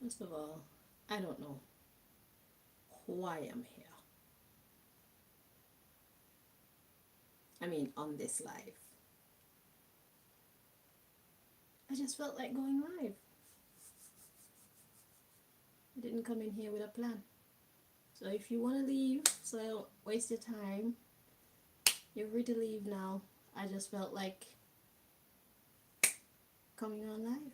First of all, I don't know why I'm here. I mean, on this live. I just felt like going live. I didn't come in here with a plan. So if you want to leave, so I don't waste your time, you're free to leave now. I just felt like coming on live.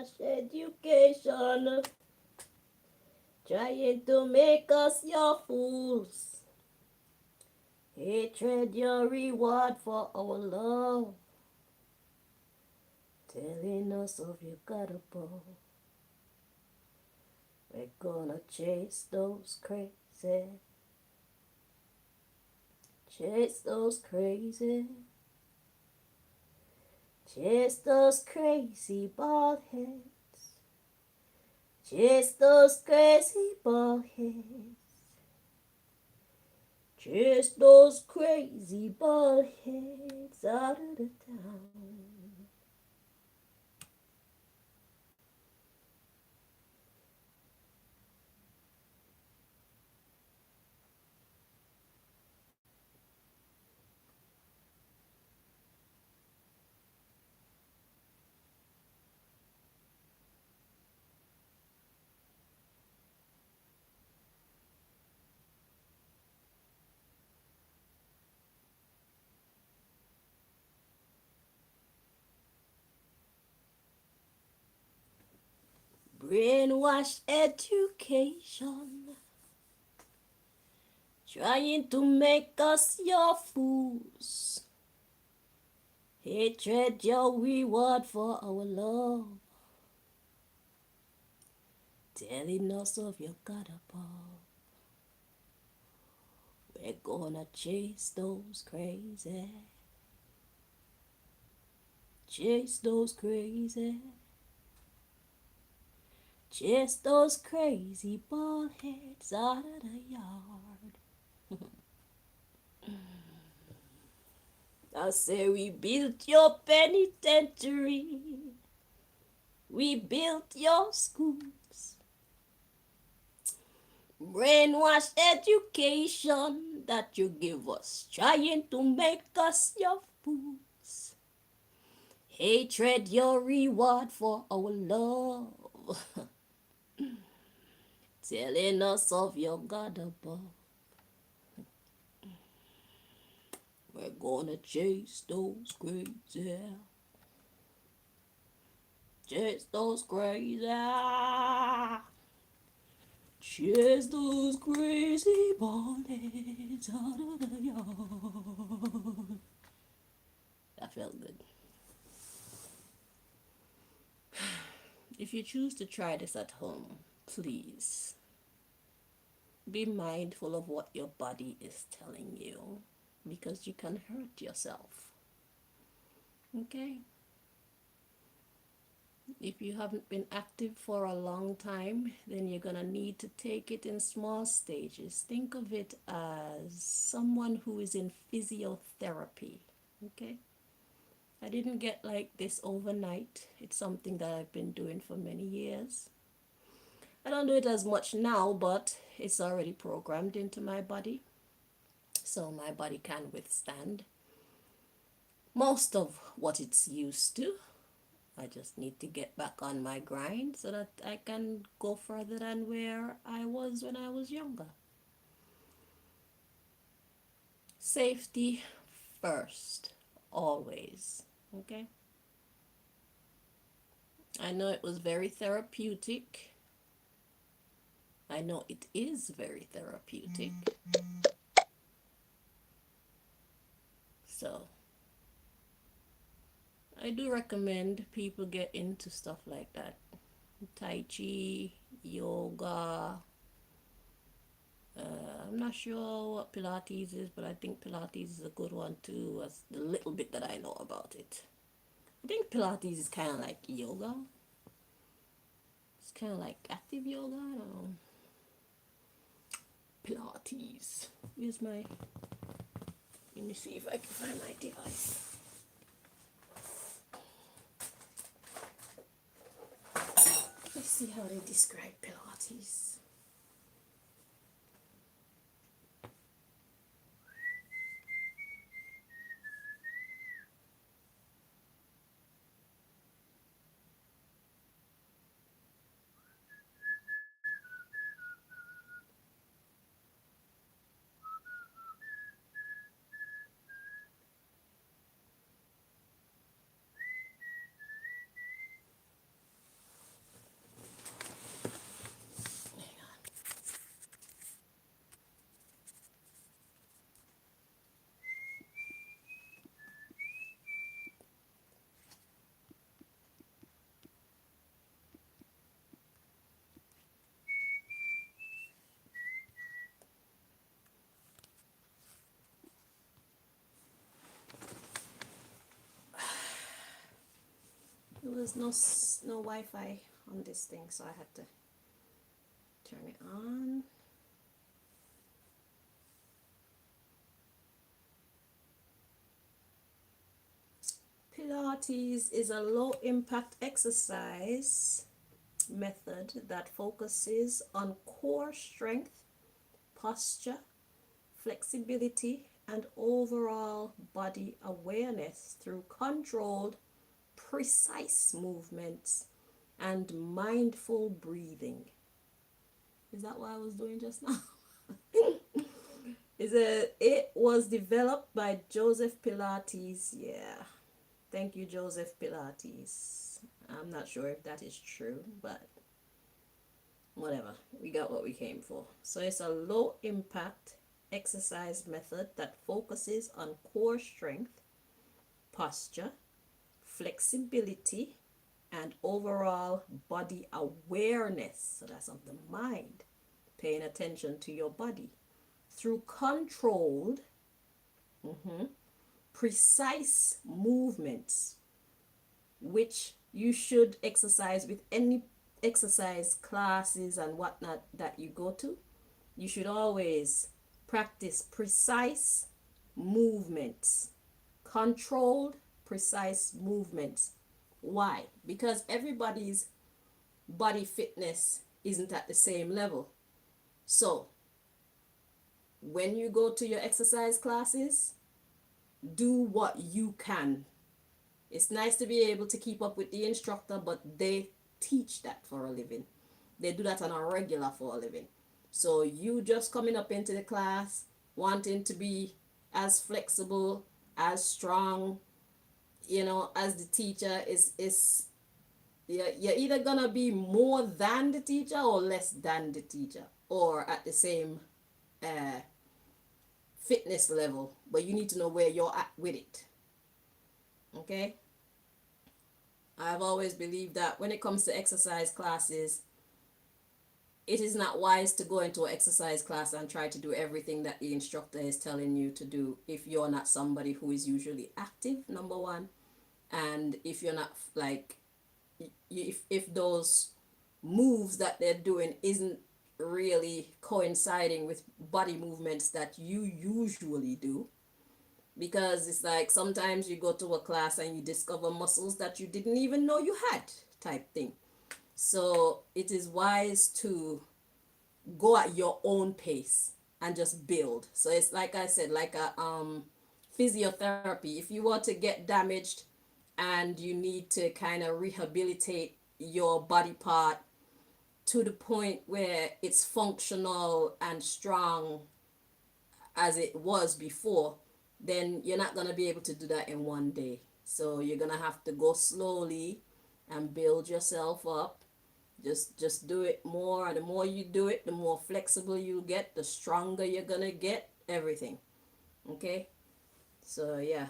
brainwash education, trying to make us your fools. Hatred your reward for our love, telling us of your God above. We're gonna chase those crazy, chase those crazy, chase those crazy bald heads, chase those crazy bald heads, chase those crazy bald heads out of the town. Brainwash education, trying to make us your fools. Hatred your reward for our love, telling us of your God above. We're gonna chase those crazy, chase those crazy, chase those crazy bald heads out of the yard. I say we built your penitentiary, we built your schools. Brainwash education that you give us, trying to make us your fools. Hatred your reward for our love, telling us of your God above. We're gonna chase those crazy, chase those crazy, chase those crazy bonnets out of the yard. That felt good. If you choose to try this at home, please be mindful of what your body is telling you, because you can hurt yourself. Okay? If you haven't been active for a long time, then you're gonna need to take it in small stages. Think of it as someone who is in physiotherapy. Okay? I didn't get like this overnight. It's something that I've been doing for many years. I don't do it as much now, but it's already programmed into my body, so my body can withstand most of what it's used to. I just need to get back on my grind so that I can go further than where I was when I was younger. Safety first, always. Okay? I know it was very therapeutic. I know it is very therapeutic. So, I do recommend people get into stuff like that. Tai Chi, yoga. I'm not sure what Pilates is, but I think Pilates is a good one too, as the little bit that I know about it. I think Pilates is kind of like yoga. It's kind of like active yoga. I don't know. Pilates. Here's my. Let me see if I can find my device. Let's see how they describe Pilates. was no Wi-Fi on this thing, so I had to turn it on. Pilates is a low impact exercise method that focuses on core strength, posture, flexibility, and overall body awareness through controlled, precise movements and mindful breathing. Is that what I was doing just now? It was developed by Joseph Pilates. Yeah. Thank you, Joseph Pilates. I'm not sure if that is true, but whatever. We got what we came for. So it's a low impact exercise method that focuses on core strength, posture, flexibility, and overall body awareness. So that's of the mind, paying attention to your body through controlled, precise movements, which you should exercise with any exercise classes and whatnot that you go to. You should always practice precise movements, controlled, precise movements. Why? Because everybody's body fitness isn't at the same level. So, when you go to your exercise classes, do what you can. It's nice to be able to keep up with the instructor, but they teach that for a living. They do that on a regular for a living. So you just coming up into the class, wanting to be as flexible, as strong, as the teacher is you're either gonna be more than the teacher or less than the teacher, or at the same fitness level, but you need to know where you're at with it. Okay? I've always believed that when it comes to exercise classes, it is not wise to go into an exercise class and try to do everything that the instructor is telling you to do if you're not somebody who is usually active, number one, and if you're not like, if those moves that they're doing isn't really coinciding with body movements that you usually do. Because it's like sometimes you go to a class and you discover muscles that you didn't even know you had, type thing. So it is wise to go at your own pace and just build. So it's like I said, like a physiotherapy. If you want to get damaged and you need to kind of rehabilitate your body part to the point where it's functional and strong as it was before, then you're not going to be able to do that in one day. So you're going to have to go slowly and build yourself up. Just do it more. The more you do it, the more flexible you get, the stronger you're going to get, everything. Okay? So yeah.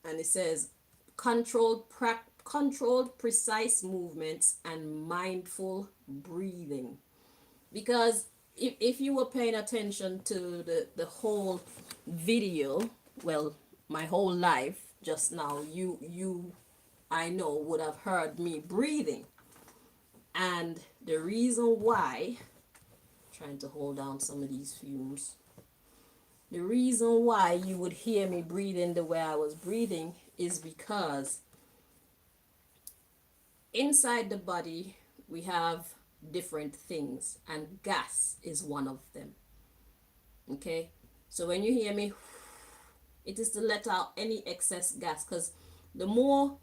And it says controlled, precise movements and mindful breathing. Because if you were paying attention to the whole video, well, my whole life just now, you I know would have heard me breathing. And the reason why, trying to hold down some of these fumes, the reason why you would hear me breathing the way I was breathing is because inside the body we have different things, and gas is one of them. Okay, so when you hear me, it is to let out any excess gas, because the more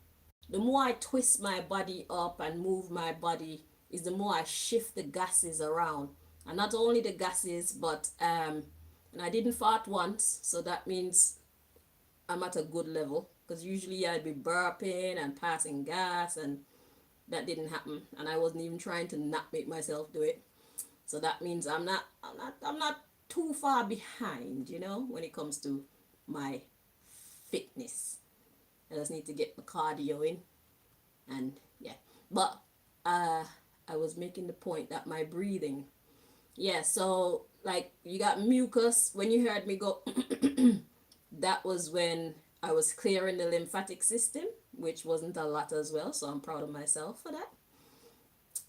I twist my body up and move my body, is the more I shift the gases around. And not only the gases, but and I didn't fart once, so that means I'm at a good level, because usually I'd be burping and passing gas, and that didn't happen, and I wasn't even trying to not make myself do it. So that means I'm not too far behind, when it comes to my fitness. I just need to get the cardio in, and yeah. But I was making the point that my breathing, yeah. So like you got mucus when you heard me go. That was when I was clearing the lymphatic system, which wasn't a lot as well. So I'm proud of myself for that.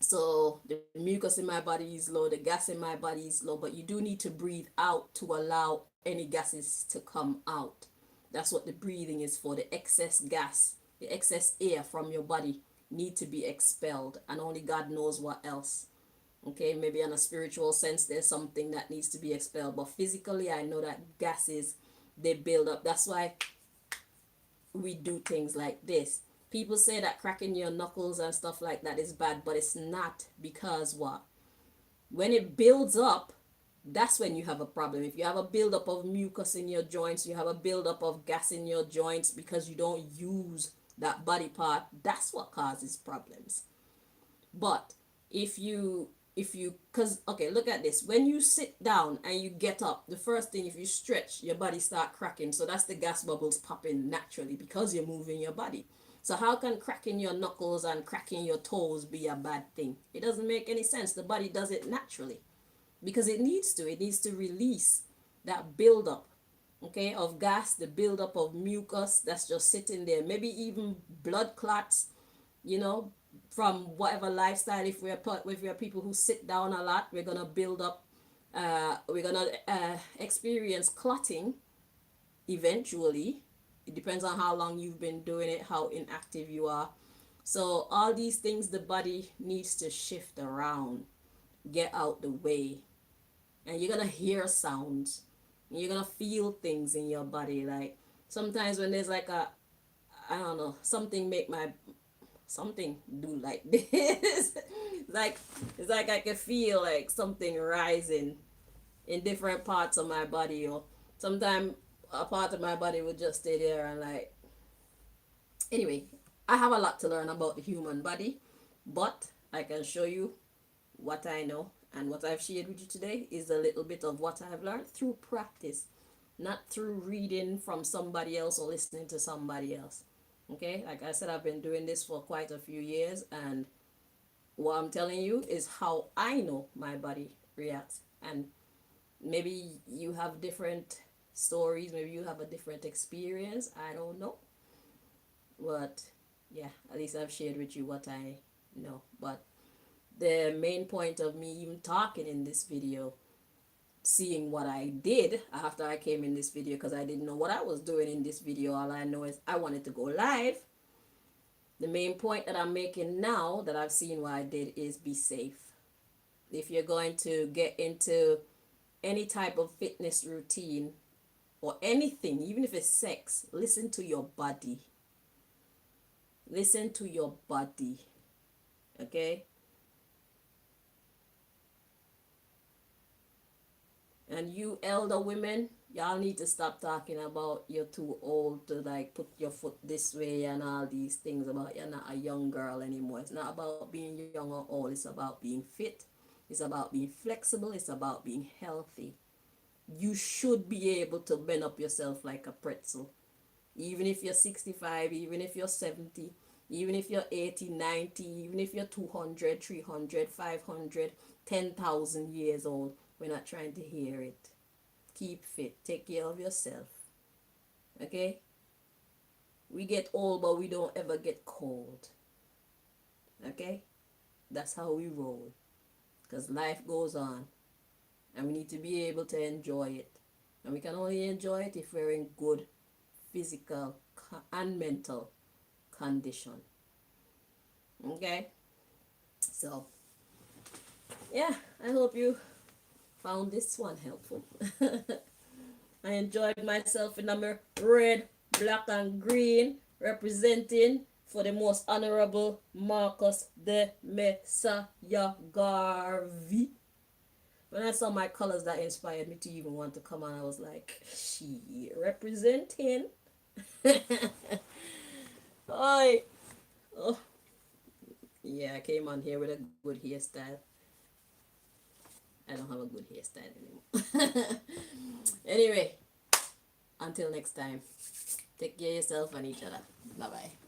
So the mucus in my body is low, the gas in my body is low, but you do need to breathe out to allow any gases to come out. That's what the breathing is for. The excess gas, the excess air from your body need to be expelled, and only God knows what else. Okay, maybe in a spiritual sense there's something that needs to be expelled, but physically I know that gases, they build up. That's why we do things like this. People say that cracking your knuckles and stuff like that is bad, but it's not, because what? When it builds up, that's when you have a problem. If you have a buildup of mucus in your joints, you have a buildup of gas in your joints because you don't use that body part, that's what causes problems. But if you because okay, look at this. When you sit down and you get up, the first thing, if you stretch, your body start cracking. So that's the gas bubbles popping naturally because you're moving your body. So how can cracking your knuckles and cracking your toes be a bad thing? It doesn't make any sense. The body does it naturally because it needs to. It needs to release that buildup, okay, of gas, the buildup of mucus that's just sitting there. Maybe even blood clots, you know, from whatever lifestyle. If we're people who sit down a lot, we're gonna build up. We're gonna experience clotting eventually. It depends on how long you've been doing it, how inactive you are. So all these things the body needs to shift around, get out the way, and you're gonna hear sounds. You're gonna feel things in your body. Like sometimes when there's like a, I don't know, something do like this. Like it's like I can feel like something rising in different parts of my body, or sometimes a part of my body would just stay there and like, anyway, I have a lot to learn about the human body, but I can show you what I know, and what I've shared with you today is a little bit of what I've learned through practice, not through reading from somebody else or listening to somebody else. Okay, like I said, I've been doing this for quite a few years, and what I'm telling you is how I know my body reacts. And maybe you have different stories, maybe you have a different experience, I don't know. But yeah, at least I've shared with you what I know. But the main point of me even talking in this video, seeing what I did after I came in this video, because I didn't know what I was doing in this video. All I know is I wanted to go live. The main point that I'm making now that I've seen what I did is be safe. If you're going to get into any type of fitness routine or anything, even if it's sex, listen to your body. Listen to your body. Okay? And you elder women, y'all need to stop talking about you're too old to like put your foot this way and all these things about you're not a young girl anymore. It's not about being young or old. It's about being fit. It's about being flexible. It's about being healthy. You should be able to bend up yourself like a pretzel. Even if you're 65, even if you're 70, even if you're 80, 90, even if you're 200, 300, 500, 10,000 years old. We're not trying to hear it. Keep fit. Take care of yourself. Okay? We get old, but we don't ever get cold. Okay? That's how we roll. Because life goes on. And we need to be able to enjoy it. And we can only enjoy it if we're in good physical and mental condition. Okay? So, yeah, I hope you found this one helpful. I enjoyed myself in a red, black, and green, representing for the most honorable Marcus de Messiah Garvey. When I saw my colors, that inspired me to even want to come on. I was like, she representing. Oi. Oh, yeah, I came on here with a good hairstyle. I don't have a good hairstyle anymore. Anyway, until next time, take care of yourself and each other. Bye bye.